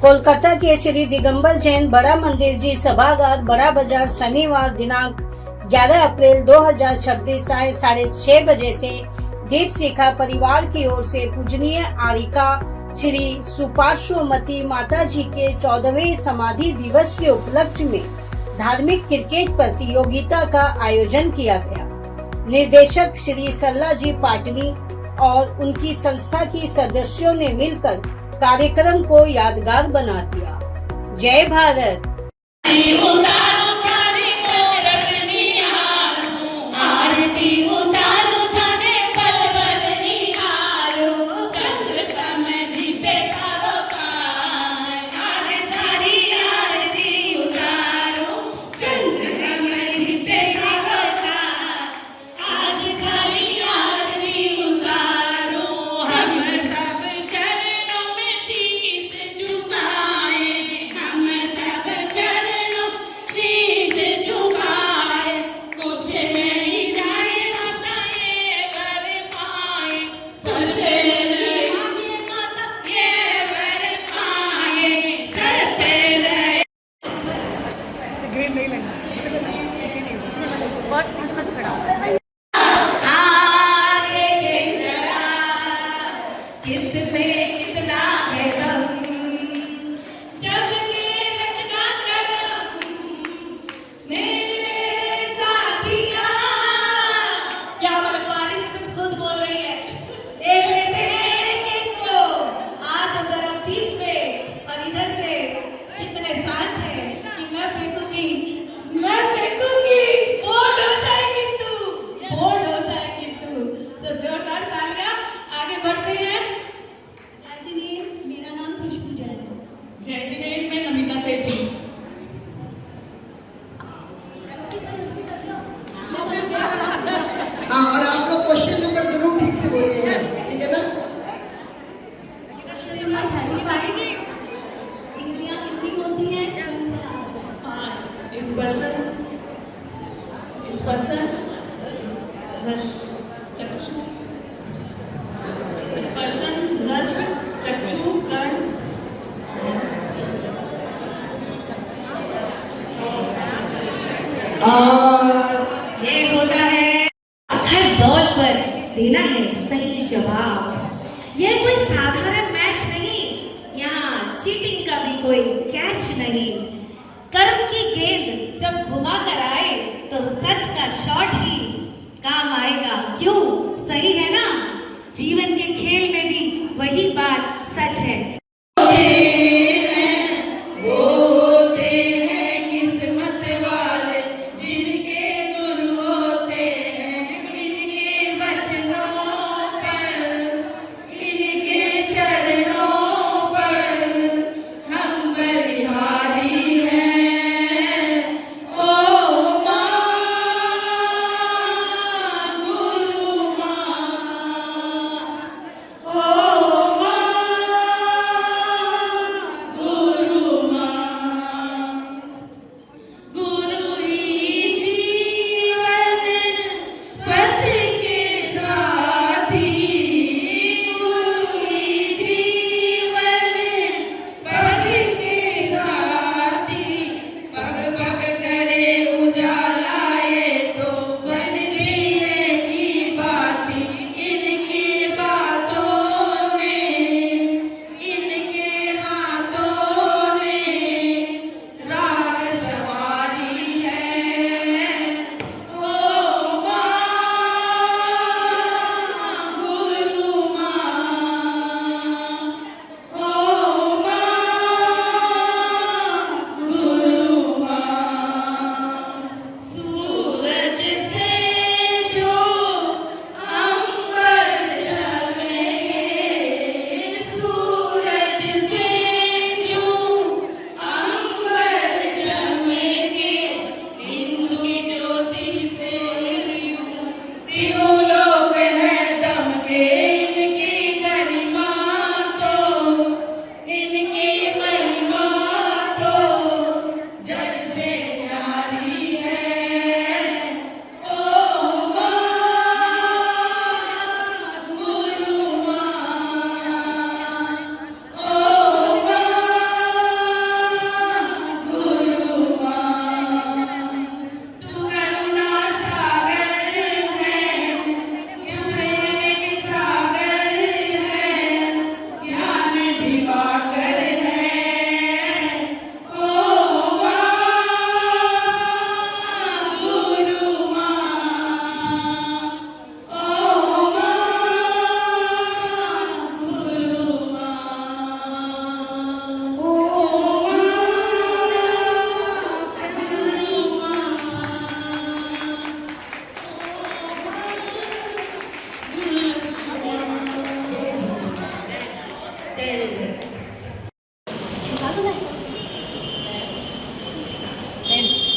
कोलकाता के श्री दिगंबर जैन बड़ा मंदिर जी सभागार बड़ा बाजार शनिवार दिनांक 11 अप्रैल 2026 साय 6:30 बजे से दीप शिखा परिवार की ओर से पूजनीय आरिका श्री सुपार्श्वमती माता जी के 14वें समाधि दिवस के उपलक्ष्य में धार्मिक क्रिकेट प्रतियोगिता का आयोजन किया गया। निर्देशक श्री सल्ला जी पाटनी और उनकी संस्था की सदस्यों ने मिलकर कार्यक्रम को यादगार बना दिया। जय भारत। ग्रीन नहीं लगना क्वेश्चन नंबर जरूर ठीक से बोलिएगा, ठीक है ना? इंद्रियां कितनी होती हैं? 5। स्पर्शन रस चक्षु स्पर्शन रस चक्षु कर्ण ये होता है हर बॉल पर देना है सही जवाब। यह कोई साधारण मैच नहीं, यहाँ चीटिंग का भी कोई कैच नहीं। कर्म की गेंद जब घुमा कर आए तो सच का शॉट ही काम आएगा। क्यों? सही है ना? जीवन के खेल में भी वही बात सच है।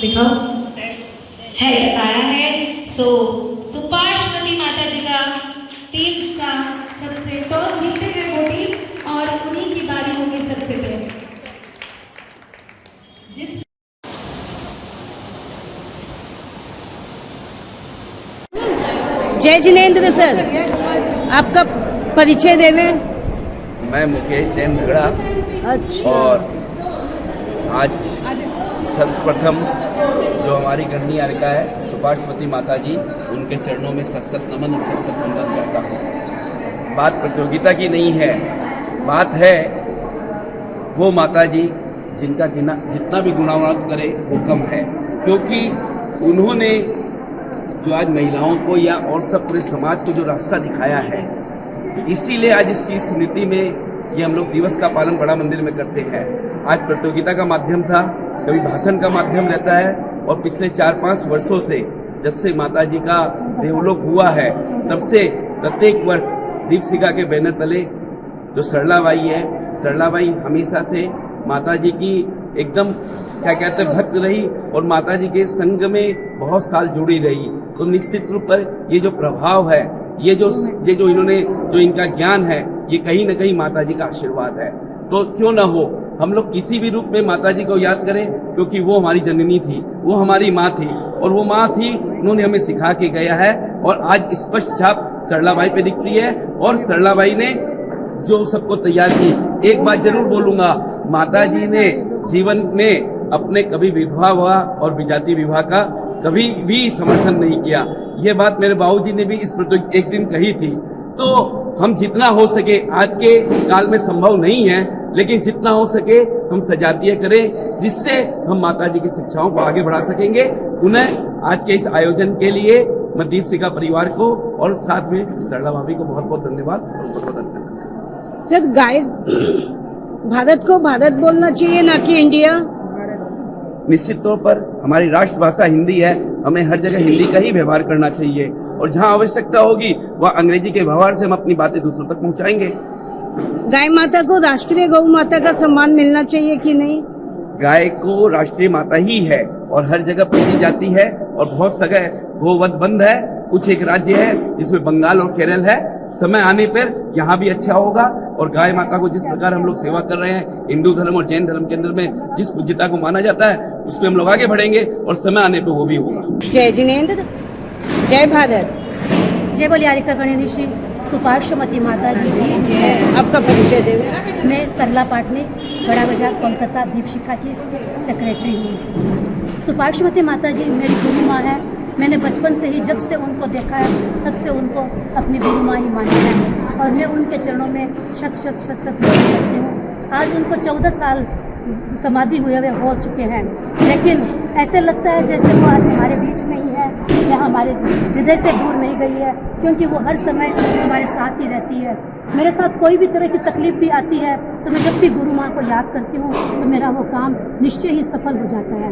दिखाओ, हेड आया है। सो सुपार्श्वती माता जी का टीम का सबसे टॉस जीते हैं वो टीम और उन्हीं की बारी होगी सबसे पहले। जिस जय जिनेंद्र सर, आपका परिचय देवें। मैं मुकेश जैन झगड़ा अच्छा। और आज सर्वप्रथम जो हमारी गणनीयारिका है सुपार्श्वती माता जी, उनके चरणों में सत नमन और सत वंदन करता हूँ। बात प्रतियोगिता की नहीं है, बात है वो माता जी जिनका जितना भी गुणानुवाद करे वो कम है, क्योंकि उन्होंने जो आज महिलाओं को या और सब पूरे समाज को जो रास्ता दिखाया है, इसीलिए आज इसकी स्मृति में ये हम लोग दिवस का पालन बड़ा मंदिर में करते हैं। आज प्रतियोगिता का माध्यम था, कभी भाषण का माध्यम रहता है, और पिछले 4-5 वर्षों से जब से माता जी का देवलोक हुआ है तब से प्रत्येक वर्ष दीपशिखा के बैनर तले जो सरलाबाई है, सरलाबाई हमेशा से माता जी की एकदम क्या कहते हैं भक्त रही और माता जी के संग में बहुत साल जुड़ी रही। तो निश्चित रूप पर ये जो प्रभाव है, ये जो इन्होंने जो इनका ज्ञान है, ये कहीं ना कहीं माता जी का आशीर्वाद है। तो क्यों ना हो हम लोग किसी भी रूप में माता जी को याद करें, क्योंकि वो हमारी जननी थी, वो हमारी माँ थी, और वो माँ थी, उन्होंने हमें सिखा के गया है। और आज स्पष्ट छाप सरलाबाई पे दिख रही है, और सरलाबाई ने जो सबको तैयार की। एक बात जरूर बोलूंगा, माता जी ने जीवन में अपने कभी विधवा हुआ और विजाति विवाह का कभी भी समर्थन नहीं किया। ये बात मेरे बाबूजी ने भी इस एक दिन कही थी। तो हम जितना हो सके, आज के काल में संभव नहीं है, लेकिन जितना हो सके हम सजातीय करें, जिससे हम माता जी की शिक्षाओं को आगे बढ़ा सकेंगे। उन्हें आज के इस आयोजन के लिए मैं दीपशिखा परिवार को और साथ में सरला भाभी को बहुत बहुत धन्यवाद और बहुत बहुत धन्यवाद। सर, भारत को भारत बोलना चाहिए, ना कि इंडिया। निश्चित तौर पर हमारी राष्ट्रभाषा हिंदी है, हमें हर जगह हिंदी का ही व्यवहार करना चाहिए, और जहां आवश्यकता होगी वह अंग्रेजी के व्यवहार से हम अपनी बातें दूसरों तक पहुंचाएंगे। गाय माता को राष्ट्रीय गौ माता का सम्मान मिलना चाहिए कि नहीं? गाय को राष्ट्रीय माता ही है और हर जगह पूजी जाती है, और बहुत जगह गोवध बंद है। कुछ एक राज्य है जिसमें बंगाल और केरल है, समय आने पर यहाँ भी अच्छा होगा। और गाय माता को जिस प्रकार हम लोग सेवा कर रहे हैं, हिंदू धर्म और जैन धर्म के अंदर में जिस पूज्यता को माना जाता है, उस पर हम लोग आगे बढ़ेंगे और समय आने पर वो भी होगा। जय जिनेंद्र, जय भारत। जय बोले आरिका गणेशी, सुपार्श्वती माता जी की जय। आपका परिचय देवें। मैं सरला पाटनी, बड़ा बाजार कोलकाता दीपशिखा की सेक्रेटरी हूँ। सुपार्श्वती माता जी मेरी गुरु माँ है। मैंने बचपन से ही जब से उनको देखा है तब से उनको अपनी गुरु माँ ही मानी है, और मैं उनके चरणों में शत करती हूँ। आज उनको 14 साल समाधि हुए हो चुके हैं, लेकिन ऐसे लगता है जैसे वो आज हमारे बीच में ही है, या हमारे हृदय से दूर नहीं गई है, क्योंकि वो हर समय हमारे साथ ही रहती है। मेरे साथ कोई भी तरह की तकलीफ भी आती है तो मैं जब भी गुरु माँ को याद करती हूँ तो मेरा वो काम निश्चय ही सफल हो जाता है।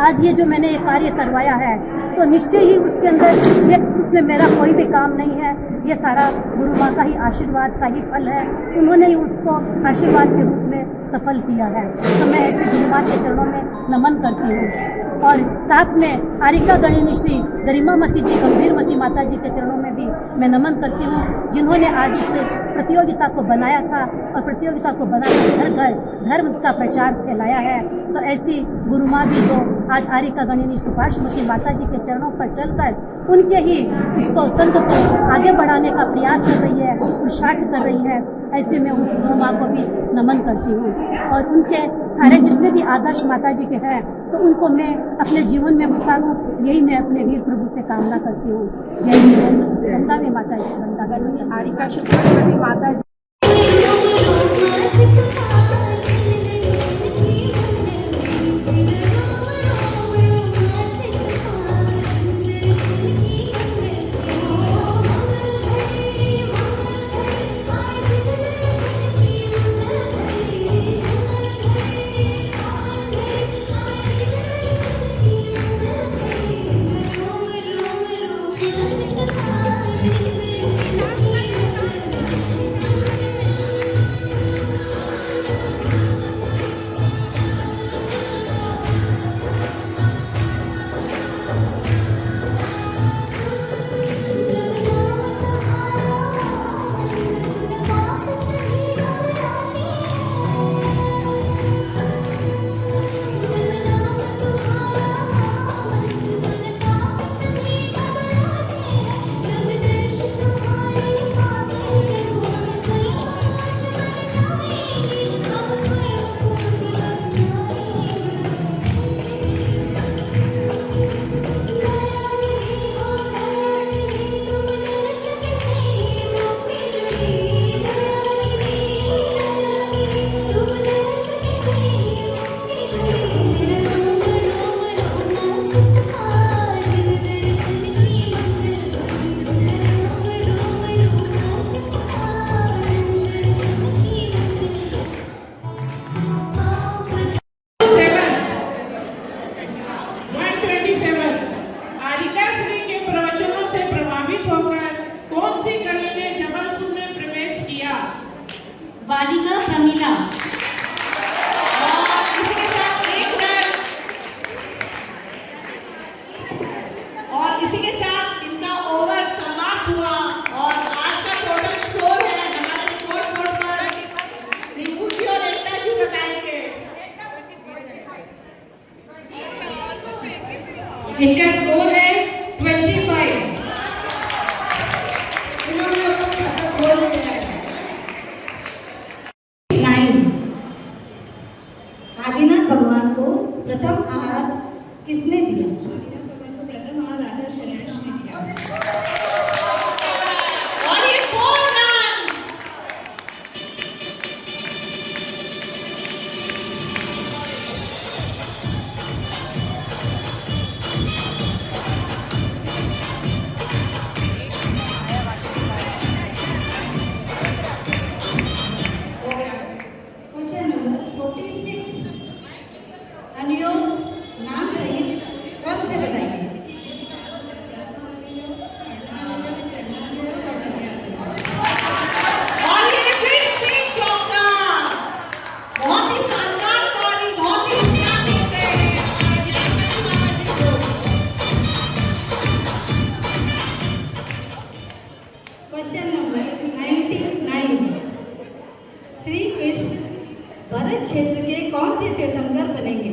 आज ये जो मैंने ये कार्य करवाया है तो निश्चय ही उसके अंदर ये उसमें मेरा कोई भी काम नहीं है, ये सारा गुरु माँ का ही आशीर्वाद का ही फल है। उन्होंने ही उसको आशीर्वाद के रूप में सफल किया है। तो मैं ऐसी गुरु माँ के चरणों में नमन करती हूँ, और साथ में आरिका गणिनी श्री गरिमामती जी गंभीरमती माता जी के चरणों में भी मैं नमन करती हूँ, जिन्होंने आज इस प्रतियोगिता को बनाया था और प्रतियोगिता को बनाकर घर घर धर्म का प्रचार फैलाया है। तो ऐसी गुरु माँ भी जो आज आरिका गणिनी सुपार्श्वती माता जी के चरणों पर चलकर उनके ही उसको संघ को आगे बढ़ाने का प्रयास कर रही है, पुरुषार्थ कर रही है, ऐसे में उस गुरु माँ को भी नमन करती हूँ। और उनके सारे जितने भी आदर्श माता जी के हैं तो उनको मैं अपने जीवन में उतारूँ, यही मैं अपने वीर प्रभु से कामना करती हूँ। जय हिंद। गंगा में माता जी, गंगा में आरिका सुपार्श्वती माता जी। इनका स्कोर है 25। इन्होंने अपना खाता खोल लिया है। 9। आदिनाथ भगवान को प्रथम आहार किसने दिया? और ये 4 रन। Question number 46। अनुयोग नाम सहित क्रम से बताइए। और ये फिर से चौका। बहुत ही शानदार बॉलिंग, बहुत ही अच्छा खेल रहे हैं क्वेश्चन नंबर 99। श्री कृष्ण भरत क्षेत्र के कौन से तीर्थंकर बनेंगे?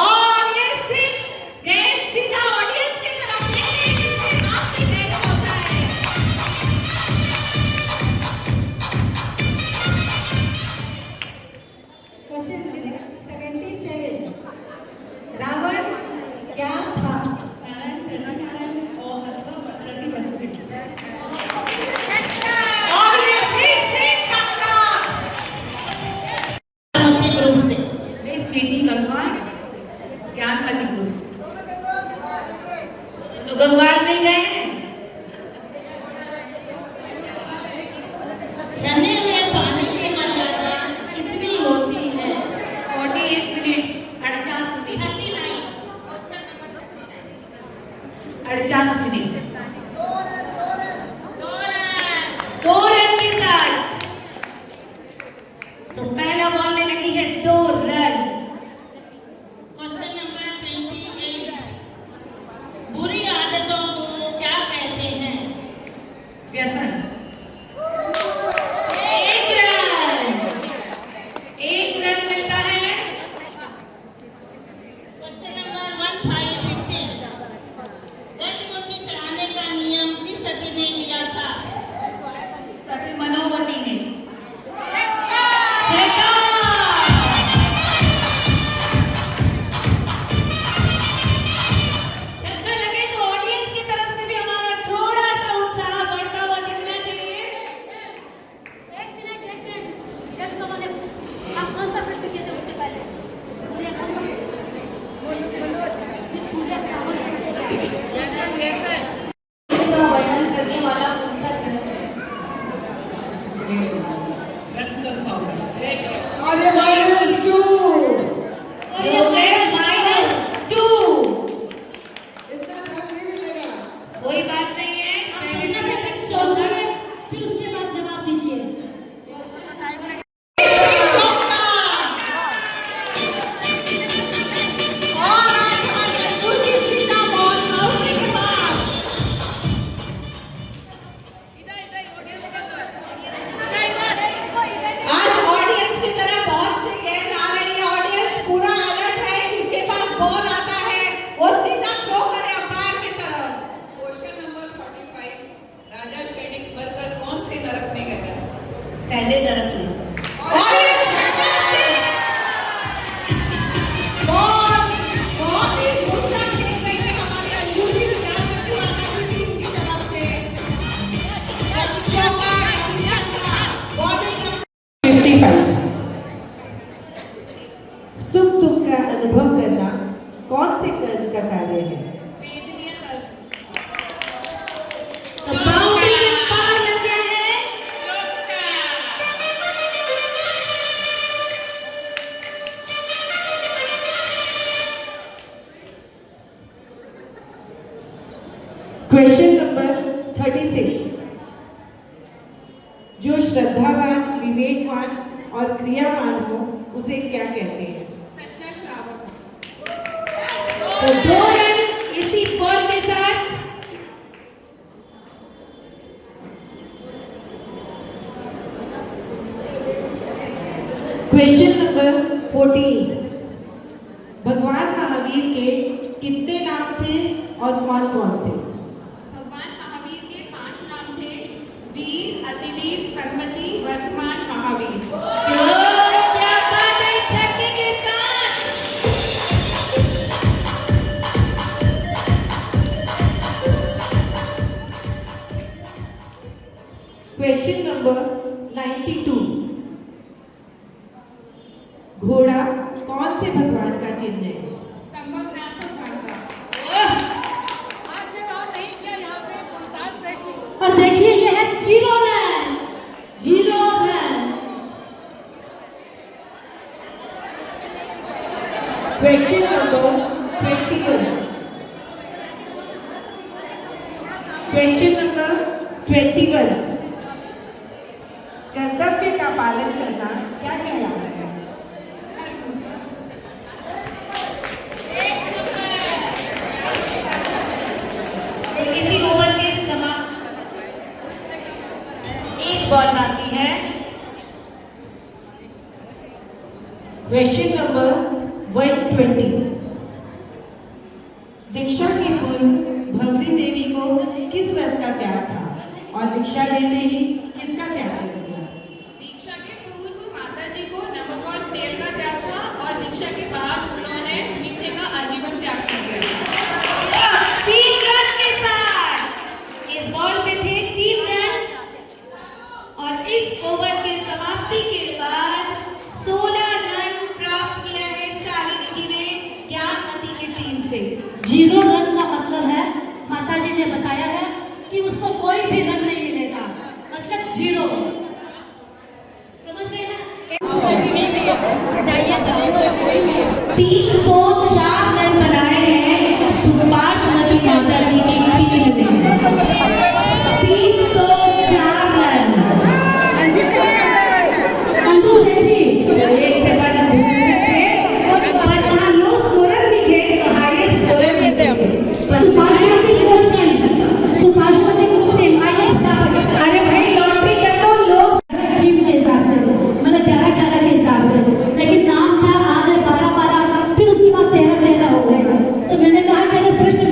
और ये 6 गेंद सीधा ऑडियंस की तरफ लेके हाथ में गेंद पहुंचा है। Question number 77। रावण क्या था? और ये फिर से छक्का। ग्रुप से मैं स्वीटी गंगवार ज्ञानमती ग्रुप से तो गंगवार मिल गए हैं। छने में पानी की मर्यादा कितनी होती है? 48 मिनट्स 48 मिनट 48 मिनट 2 रन के साथ। तो पहला बॉल में लगी है 2 रन। Question number 28। बुरी आदतों को क्या कहते हैं? व्यसन। 1 रन। 1 रन मिलता है। Question number 15। गजमोती चढ़ाने का नियम किस सदी ने लिया था? सती मनोवती ने। छक्का। छक्का लगे तो ऑडियंस की तरफ से भी हमारा थोड़ा सा उत्साह बढ़ता हुआ दिखना चाहिए। एक मिनट जज लोगों ने कुछ आप कौन सा प्रश्न किए थे उसके पहले? पूरे कौन सा पूरे आवाज में का वर्णन करने वाला कौन सा ग्रह है? आर्य -2। और ये -2। इतना टाइम नहीं मिलेगा। कोई बात नहीं है। पहले से तक सोचिए फिर उसके बाद जवाब दीजिए। और आज हमारे दूसरी सीधा बॉल आउट के पास। आज ऑडियंस की तरफ बहुत सी गेंद आ रही है। ऑडियंस पूरा अलर्ट है। किसके पास बॉल आता है वो सीधा थ्रो करे अंपायर की तरफ। Question number 45। राजा शेडिंग बनकर कौन से नरक में गया? पहले जरक में। और ये छक्का से बॉल बहुत ही सुंदर खेल रहे हैं हमारे अंजुरी ज्ञानमती माता की टीम की तरफ से। चौका, छक्का, बॉलिंग 55। सुख दुख का अनुभव करना कौन से कर्म का कार्य है? बाउंड्री के पार लग गया है। Question number 36। जो श्रद्धावान, विवेकवान और क्रियावान हो उसे क्या कहते हैं? सच्चा श्रावक। तो 2 रन इसी बॉल के साथ। Question number 14। भगवान महावीर के कितने नाम थे और कौन कौन से? भगवान महावीर के 5 नाम थे। वीर, अतिवीर, संमति, वर्तमान, महावीर। क्या बात है, छक्के के साथ। Question number 92। घोड़ा कौन से भगवान का चिन्ह है? संभवनाथ भगवान का। और देखिए ये है zero man, zero man. Question number 21। Question number 21। कर्तव्य का पालन करना क्या कहलाता है? तो इसी ओवर के समाप्त, एक बॉल बाकी है। Question number 120। दीक्षा के पूर्व भंवरी देवी को किस रस का त्याग था और दीक्षा लेते ही किसका त्याग कर दिया? दीक्षा के पूर्व माता जी को नमक और तेल का त्याग था और दीक्षा के बाद उन्होंने मीठे का आजीवन त्याग कर दिया। 3 रन के साथ इस बॉल पे थे 3 रन और इस ओवर के समाप्ति के बाद 16 रन प्राप्त किया है शालिनी जी ने ज्ञानमती की टीम से। जीरो रन का मतलब है, माताजी ने बताया है कि उसको कोई भी रन नहीं मिलेगा, मतलब जीरो। समझ गए ना? 304 रन बनाए हैं सुभाषमती माता जी की टीम ने। 304 रन। अंजू सेठी एक से बढ़ थे और वहाँ लो स्कोरर भी थे, हाईएस्ट स्कोरर भी थे। सुभाषमती सुभाषमती टीम आई है। अरे भाई लॉटरी कर दो लोग टीम के हिसाब से, मतलब 11-11 के हिसाब से, लेकिन नाम था आ गए 12-12, फिर उसके बाद 13-13 हो गए। तो मैंने कहा कि अगर प्रश्न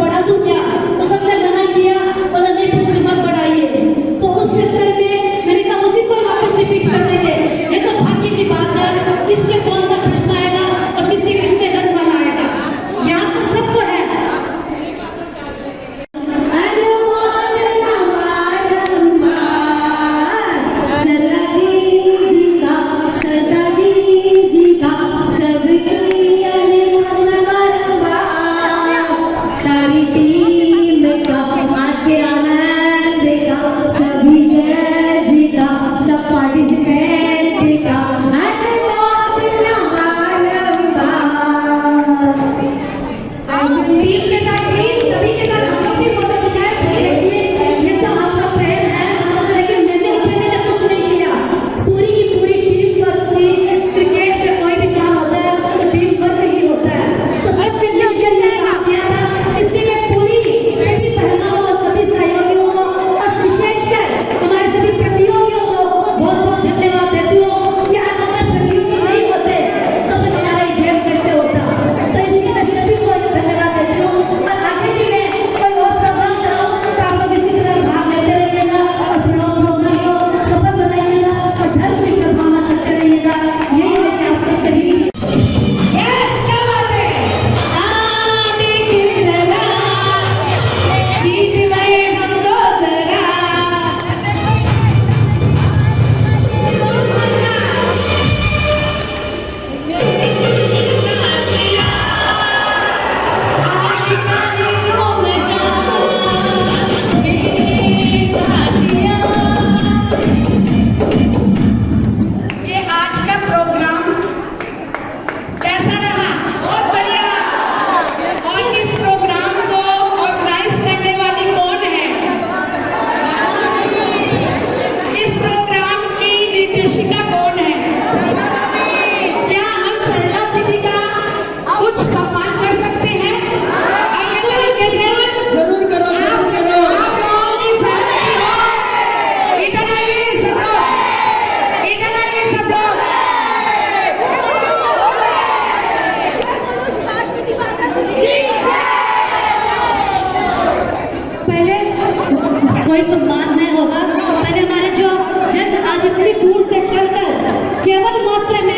केवल मात्र मैं